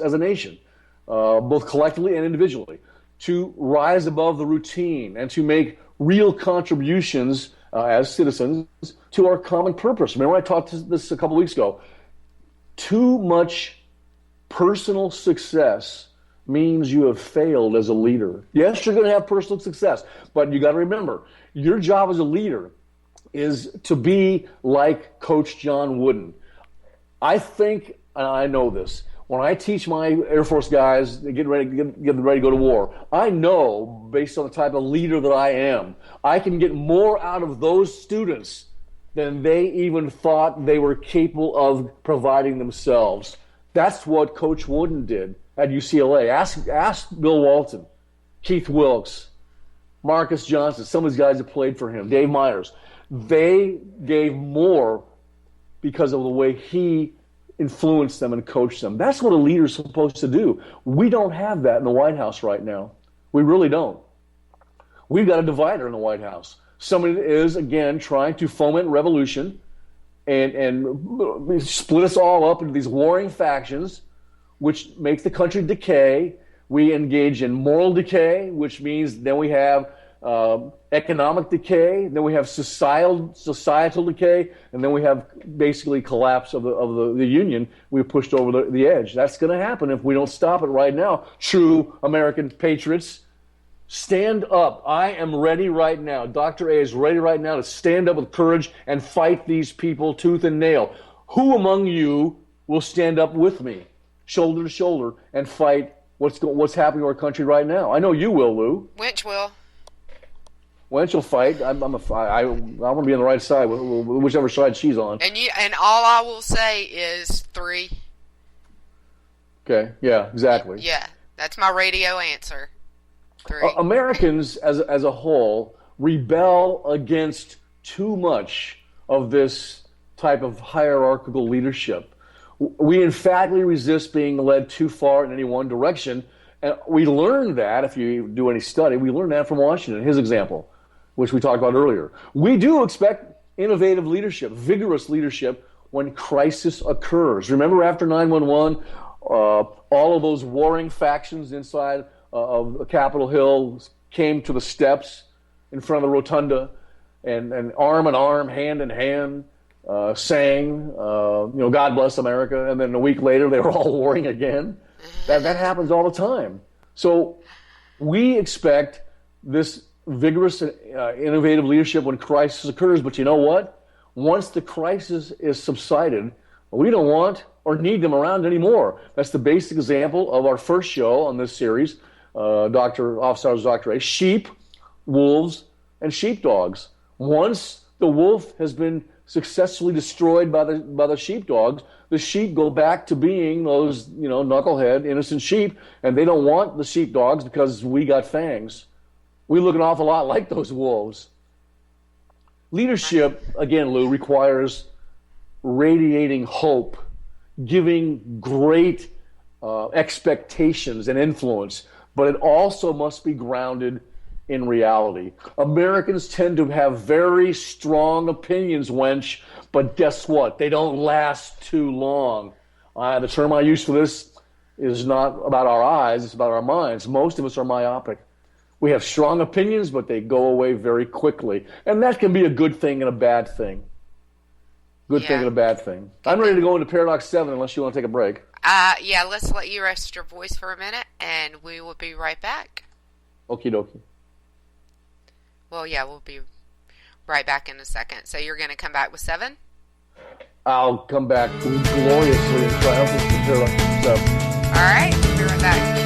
as a nation, both collectively and individually, to rise above the routine and to make real contributions as citizens to our common purpose. Remember I talked this a couple weeks ago. Too much personal success means you have failed as a leader. Yes, you're going to have personal success, but you got to remember, your job as a leader is to be like Coach John Wooden. I think, and I know this, when I teach my Air Force guys get ready to go to war, I know, based on the type of leader that I am, I can get more out of those students than they even thought they were capable of providing themselves. That's what Coach Wooden did at UCLA. Ask Bill Walton, Keith Wilkes, Marcus Johnson, some of these guys that played for him, Dave Myers. They gave more because of the way he influenced them and coached them. That's what a leader's supposed to do. We don't have that in the White House right now. We really don't. We've got a divider in the White House. Somebody that is, again, trying to foment revolution and split us all up into these warring factions, which make the country decay. We engage in moral decay, which means then we have economic decay, then we have societal decay, and then we have basically collapse of the Union. We're pushed over the edge. That's going to happen if we don't stop it right now. True American patriots, stand up. I am ready right now. Dr. A is ready right now to stand up with courage and fight these people tooth and nail. Who among you will stand up with me, shoulder to shoulder, and fight what's happening to our country right now? I know you will, Lou. Winch will. Winch will fight. I want to be on the right side, whichever side she's on. And all I will say is 3. Okay. Yeah. Exactly. Yeah, that's my radio answer. 3. Americans, as a whole, rebel against too much of this type of hierarchical leadership. We emphatically resist being led too far in any one direction. And we learned that, if you do any study, we learned that from Washington, his example, which we talked about earlier. We do expect innovative leadership, vigorous leadership when crisis occurs. Remember after 9/11, all of those warring factions inside of Capitol Hill came to the steps in front of the rotunda and arm in arm, hand in hand, sang, God bless America, and then a week later they were all warring again. That happens all the time. So we expect this vigorous, innovative leadership when crisis occurs, but you know what? Once the crisis is subsided, we don't want or need them around anymore. That's the basic example of our first show on this series, Dr. A, sheep, wolves, and sheepdogs. Once the wolf has been successfully destroyed by the sheepdogs, the sheep go back to being those, knucklehead, innocent sheep, and they don't want the sheepdogs because we got fangs. We look an awful lot like those wolves. Leadership, again, Lou, requires radiating hope, giving great expectations and influence, but it also must be grounded in reality. Americans tend to have very strong opinions, wench, but guess what? They don't last too long. The term I use for this is not about our eyes, it's about our minds. Most of us are myopic. We have strong opinions, but they go away very quickly. And that can be a good thing and a bad thing. Good thing and a bad thing. I'm ready to go into Parodox 7 unless you want to take a break. Yeah, let's let you rest your voice for a minute, and we will be right back. Okie dokie. Well, yeah, we'll be right back in a second. So you're going to come back with 7? I'll come back gloriously and triumphantly to Parodox 7. All right, we'll be right back.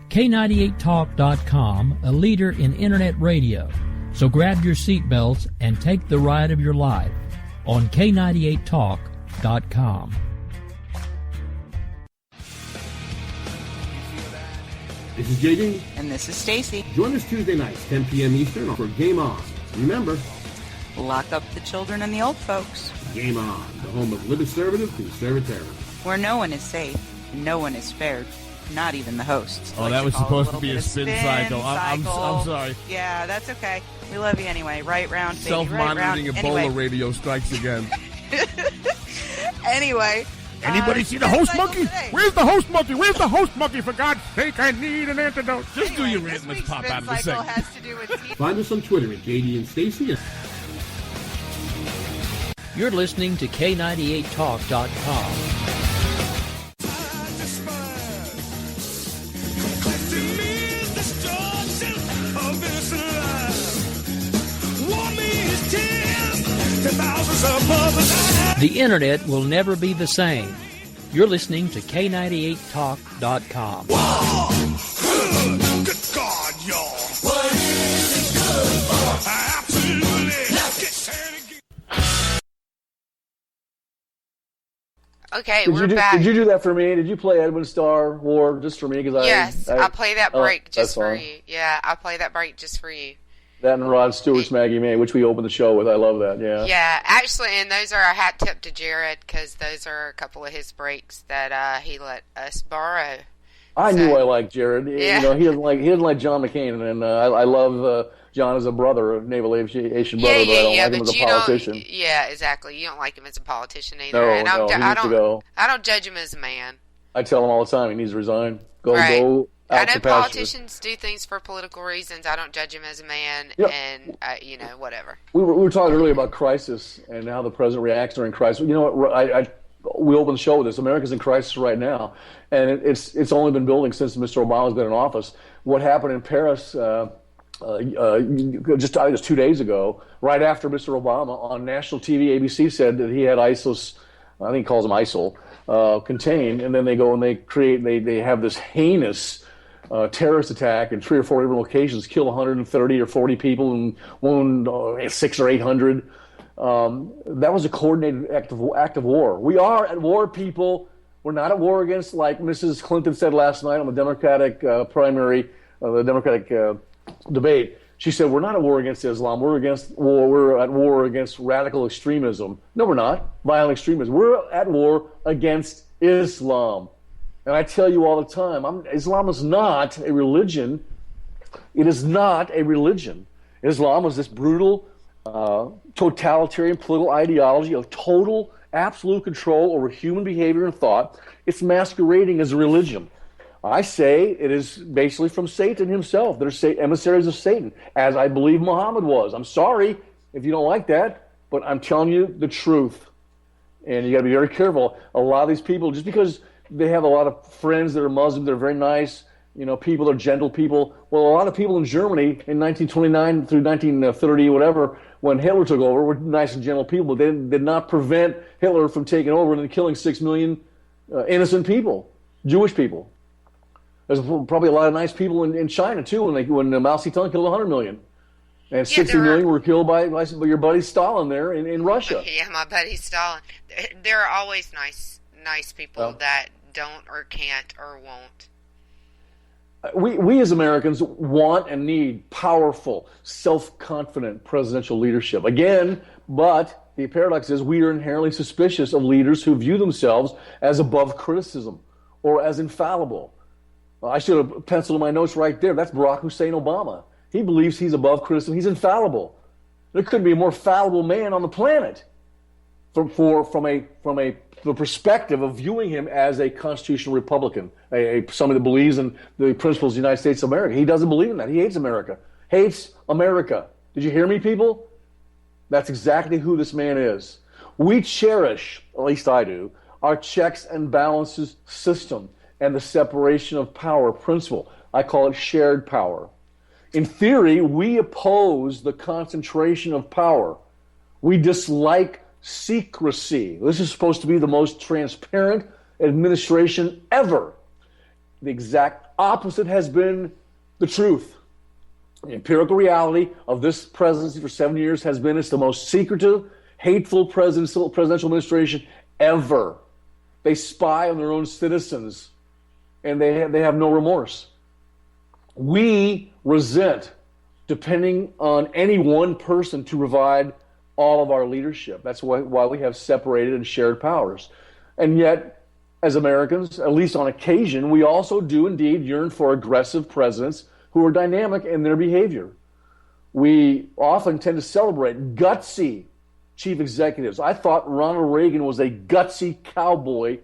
K98Talk.com, a leader in internet radio. So grab your seatbelts and take the ride of your life on K98Talk.com. This is JD. And this is Stacy. Join us Tuesday nights, 10 p.m. Eastern for Game On. Remember, lock up the children and the old folks. Game On, the home of liberservative conservatism. Where no one is safe, no one is spared. Not even the hosts. Oh, that was supposed to be a spin cycle. I'm sorry. Yeah, that's okay. We love you anyway. Right round, baby. Self-monitoring right Ebola radio strikes again. Anyway. Anybody see the host monkey? Where's the host monkey? Where's the host monkey? For God's sake, I need an antidote. Just do your rant. Let's pop out of the segment. Find us on Twitter at JD and Stacy. You're listening to K98Talk.com. The internet will never be the same. You're listening to K98Talk.com. Whoa! Good God, y'all. What is it good for? Absolutely. Okay, we're back. Did you do that for me? Did you play Edwin Starr War just for me? Yes, I'll play that break just for you. Yeah, I'll play that break just for you. That and Rod Stewart's Maggie May, which we opened the show with. I love that, yeah. Yeah, actually, and those are a hat tip to Jared, because those are a couple of his breaks that he let us borrow. I knew I liked Jared. Yeah. You know, he doesn't like John McCain, and I love John as a brother, a naval aviation brother, but I don't like him as a politician. Yeah, exactly. You don't like him as a politician either. No, and he needs to go. I don't judge him as a man. I tell him all the time he needs to resign. Go Right. out I know to pasture. politicians do things for political reasons. I don't judge him as a man, Yep. and you know, whatever. We were talking earlier about crisis and how the president reacts during crisis. You know what? We opened the show with this. America's in crisis right now, and it's only been building since Mr. Obama's been in office. What happened in Paris just I guess 2 days ago, right after Mr. Obama on national TV, ABC said that he had ISIS, I think he calls them ISIL, contained, and then they go and they have this heinous terrorist attack in 3 or 4 different locations, kill 130 or 40 people and wound 600 or 800. That was a coordinated act of war. We are at war, people. We're not at war against, like Mrs. Clinton said last night on the Democratic primary, the Democratic debate. She said, we're not at war against Islam. We're at war against radical extremism. No, we're not. Violent extremism. We're at war against Islam. And I tell you all the time, Islam is not a religion. It is not a religion. Islam is this brutal, totalitarian political ideology of total, absolute control over human behavior and thought. It's masquerading as a religion. I say it is basically from Satan himself. They're emissaries of Satan, as I believe Muhammad was. I'm sorry if you don't like that, but I'm telling you the truth. And you got to be very careful. A lot of these people, just because they have a lot of friends that are Muslim, they're very nice, people are gentle people. Well, a lot of people in Germany in 1929 through 1930, whatever, when Hitler took over, were nice and gentle people. But they did not prevent Hitler from taking over and killing 6 million innocent people, Jewish people. There's probably a lot of nice people in China, too, when Mao Zedong killed 100 million. And 60 million were killed by your buddy Stalin there in Russia. Yeah, my buddy Stalin. There are always nice people that don't or can't or won't. We as Americans want and need powerful, self-confident presidential leadership. Again, but the paradox is we are inherently suspicious of leaders who view themselves as above criticism or as infallible. I should have penciled in my notes right there. That's Barack Hussein Obama. He believes he's above criticism. He's infallible. There couldn't be a more fallible man on the planet from the perspective of viewing him as a constitutional Republican, somebody that believes in the principles of the United States of America. He doesn't believe in that. He hates America. Hates America. Did you hear me, people? That's exactly who this man is. We cherish, at least I do, our checks and balances system and the separation of power principle. I call it shared power. In theory, we oppose the concentration of power. We dislike secrecy. This is supposed to be the most transparent administration ever. The exact opposite has been the truth. The empirical reality of this presidency for 7 years has been it's the most secretive, hateful presidential administration ever. They spy on their own citizens, and they have no remorse. We resent depending on any one person to provide all of our leadership. That's why we have separated and shared powers. And yet, as Americans, at least on occasion, we also do indeed yearn for aggressive presidents who are dynamic in their behavior. We often tend to celebrate gutsy chief executives. I thought Ronald Reagan was a gutsy cowboy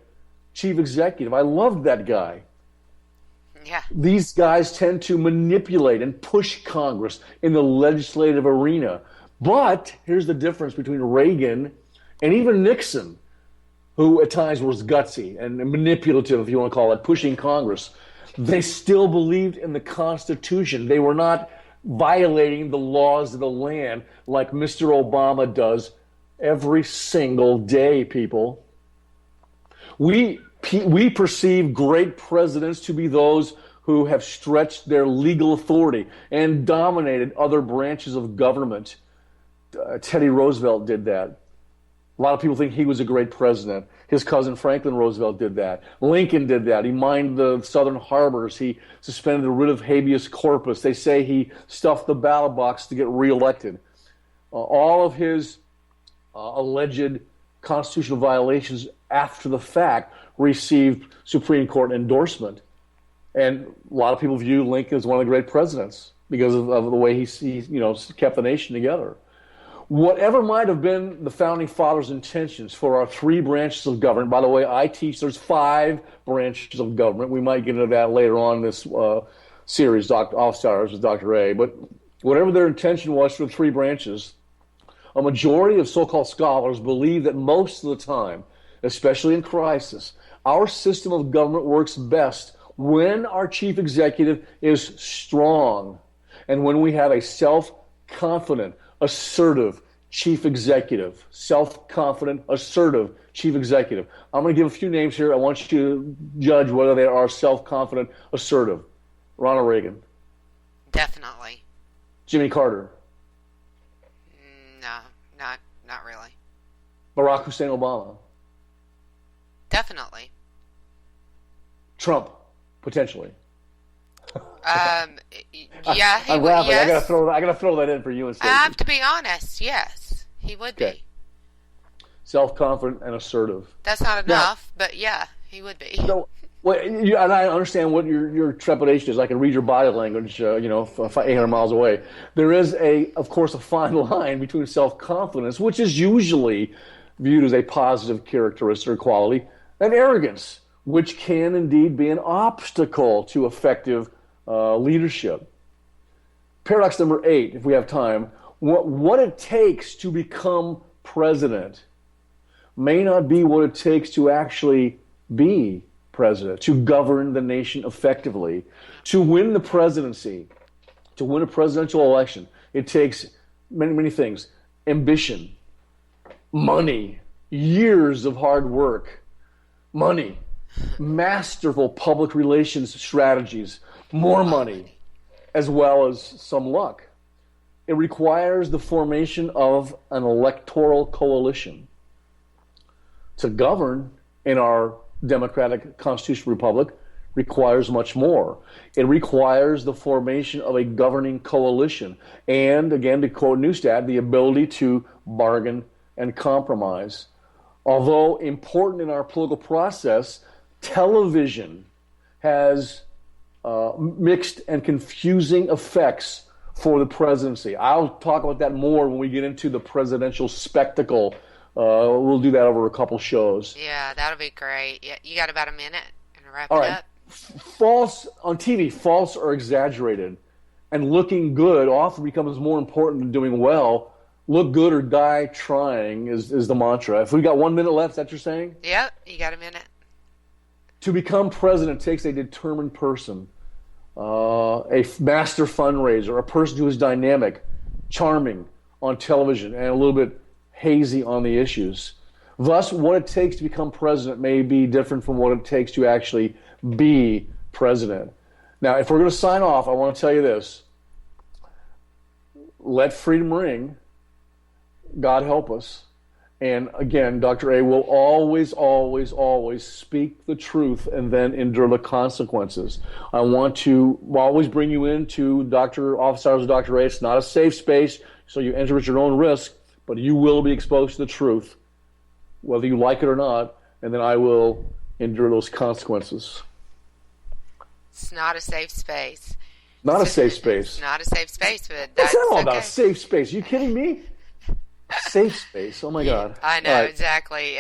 chief executive. I loved that guy. Yeah. These guys tend to manipulate and push Congress in the legislative arena. But here's the difference between Reagan and even Nixon, who at times was gutsy and manipulative, if you want to call it, pushing Congress. They still believed in the Constitution. They were not violating the laws of the land like Mr. Obama does every single day, people. We perceive great presidents to be those who have stretched their legal authority and dominated other branches of government. Teddy Roosevelt did that. A lot of people think he was a great president. His cousin Franklin Roosevelt did that. Lincoln did that. He mined the southern harbors. He suspended the writ of habeas corpus. They say he stuffed the ballot box to get reelected. All of his alleged constitutional violations after the fact received Supreme Court endorsement. And a lot of people view Lincoln as one of the great presidents because of the way he kept the nation together. Whatever might have been the Founding Fathers' intentions for our 3 branches of government, by the way, I teach there's 5 branches of government. We might get into that later on in this series, Office Hours with Dr. A. But whatever their intention was for the 3 branches, a majority of so-called scholars believe that most of the time, especially in crisis, our system of government works best when our chief executive is strong and when we have a self-confident, assertive chief executive. Self-confident, assertive chief executive. I'm going to give a few names here. I want you to judge whether they are self-confident, assertive. Ronald Reagan. Definitely. Jimmy Carter. No, not really. Barack Hussein Obama. Definitely. Trump, potentially. Yeah, I'm laughing. yes. I gotta throw that in for you and Stacey. I have to be honest. Yes, he would be. Self-confident and assertive. That's not enough, but yeah, he would be. No, well, and I understand what your trepidation is. I can read your body language, 800 miles away. There is, of course, a fine line between self-confidence, which is usually viewed as a positive characteristic or quality, and arrogance, which can indeed be an obstacle to effective leadership. Paradox number 8, if we have time, what it takes to become president may not be what it takes to actually be president, to govern the nation effectively. To win the presidency, to win a presidential election, it takes many, many things. Ambition, money, years of hard work, money, masterful public relations strategies, more money, as well as some luck. It requires the formation of an electoral coalition. To govern in our democratic constitutional republic requires much more. It requires the formation of a governing coalition. And again, to quote Neustadt, the ability to bargain and compromise. Although important in our political process, television has mixed and confusing effects for the presidency. I'll talk about that more when we get into the presidential spectacle. We'll do that over a couple shows. Yeah, that'll be great. Yeah, you got about a minute and wrap All it right. up. False on TV, false or exaggerated, and looking good often becomes more important than doing well. Look good or die trying is the mantra. If we got 1 minute left, is that what you're saying? Yep, you got a minute. To become president takes a determined person, a master fundraiser, a person who is dynamic, charming on television, and a little bit hazy on the issues. Thus, what it takes to become president may be different from what it takes to actually be president. Now, if we're going to sign off, I want to tell you this. Let freedom ring. God help us. And again, Dr. A will always, always, always speak the truth and then endure the consequences. I want to always bring you into Office Hours of Dr. A. It's not a safe space, so you enter at your own risk, but you will be exposed to the truth, whether you like it or not, and then I will endure those consequences. It's not a safe space. Not a safe space. It's not a safe space, but What's that's that all okay. about, safe space? Are you kidding me? Safe space. Oh, my God. I know, right. exactly.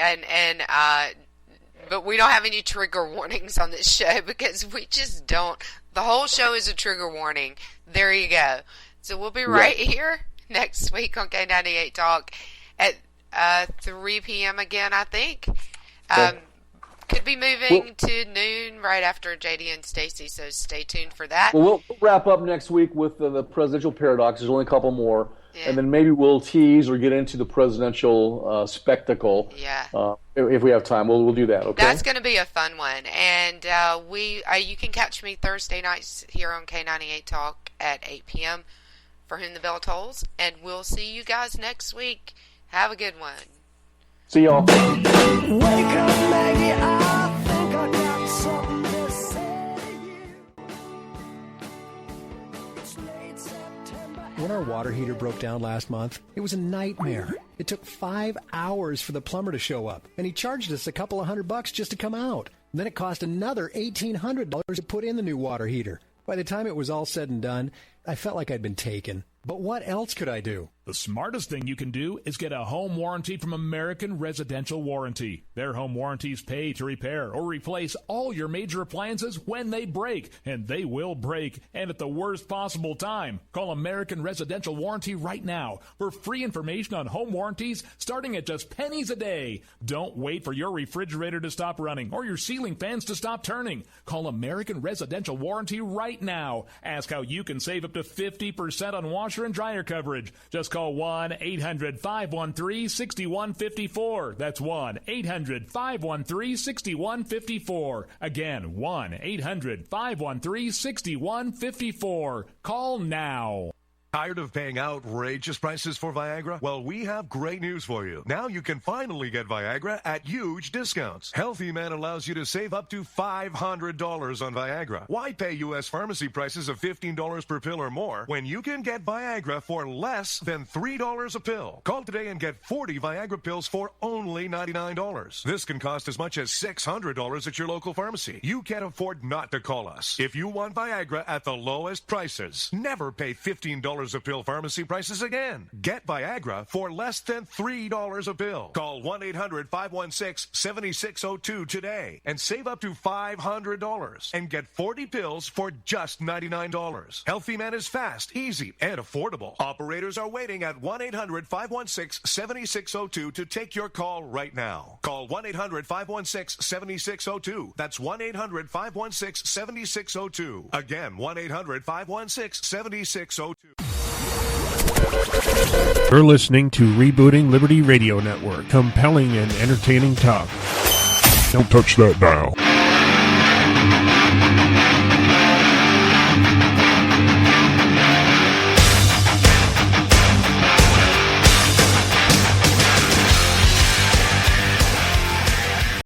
But we don't have any trigger warnings on this show because we just don't. The whole show is a trigger warning. There you go. So we'll be right here next week on K98 Talk at 3 p.m. again, I think. Could be moving to noon right after JD and Stacey, so stay tuned for that. Well, we'll wrap up next week with the presidential paradox. There's only a couple more. Yeah. And then maybe we'll tease or get into the presidential spectacle. Yeah. If we have time, we'll do that. Okay. That's going to be a fun one. And you can catch me Thursday nights here on K98 Talk at 8 p.m. for Whom the Bell Tolls. And we'll see you guys next week. Have a good one. See y'all. Wake up, Maggie, I think I got something to say to you. It's late September. When our water heater broke down last month, it was a nightmare. It took 5 hours for the plumber to show up, and he charged us a couple of $100 just to come out. And then it cost another $1,800 to put in the new water heater. By the time it was all said and done, I felt like I'd been taken. But what else could I do? The smartest thing you can do is get a home warranty from American Residential Warranty. Their home warranties pay to repair or replace all your major appliances when they break, and they will break, and at the worst possible time. Call American Residential Warranty right now for free information on home warranties starting at just pennies a day. Don't wait for your refrigerator to stop running or your ceiling fans to stop turning. Call American Residential Warranty right now. Ask how you can save up to 50% on washer and dryer coverage. Just call 1-800-513-6154. That's 1-800-513-6154. Again, 1-800-513-6154. Call now. Tired of paying outrageous prices for Viagra? Well, we have great news for you. Now you can finally get Viagra at huge discounts. Healthy Man allows you to save up to $500 on Viagra. Why pay U.S. pharmacy prices of $15 per pill or more when you can get Viagra for less than $3 a pill? Call today and get 40 Viagra pills for only $99. This can cost as much as $600 at your local pharmacy. You can't afford not to call us. If you want Viagra at the lowest prices, never pay $15 a pill pharmacy prices again. Get Viagra for less than $3 a pill. Call 1-800-516-7602 today and save up to $500 and get 40 pills for just $99. Healthy Man is fast, easy, and affordable. Operators are waiting at 1-800-516-7602 to take your call right now. Call 1-800-516-7602. That's 1-800-516-7602. Again, 1-800-516-7602. You're listening to Rebooting Liberty Radio Network, compelling and entertaining talk. Don't touch that dial.